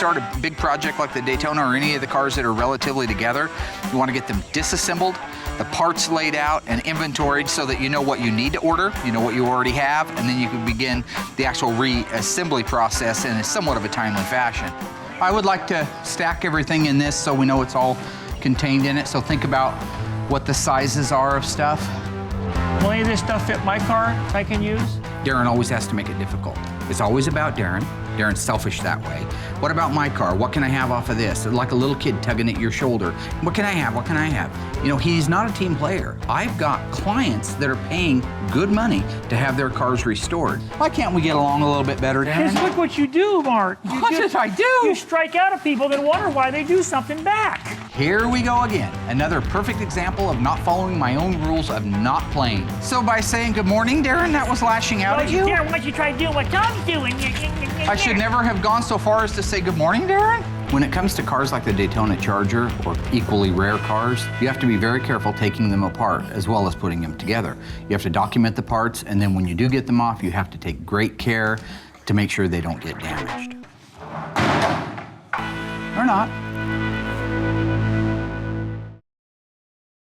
start a big project like the Daytona or any of the cars that are relatively together, you want to get them disassembled, the parts laid out and inventoried so that you know what you need to order, you know what you already have, and then you can begin the actual reassembly process in somewhat of a timely fashion. I would like to stack everything in this so we know it's all contained in it. So think about what the sizes are of stuff. Will any of this stuff fit my car I can use? Darren always has to make it difficult. It's always about Darren. Darren's selfish that way. What about my car? What can I have off of this? Like a little kid tugging at your shoulder. What can I have? What can I have? You know, he's not a team player. I've got clients that are paying good money to have their cars restored. Why can't we get along a little bit better, Darren? Because look what you do, Mark. What did I do? You strike out at people that wonder why they do something back. Here we go again. Another perfect example of not following my own rules of not playing. So by saying good morning, Darren, that was lashing out at you? Darren, why don't you try doing what Tom's doing? I should never have gone so far as to say good morning, Darren. When it comes to cars like the Daytona Charger or equally rare cars, you have to be very careful taking them apart as well as putting them together. You have to document the parts, and then when you do get them off, you have to take great care to make sure they don't get damaged. Or not.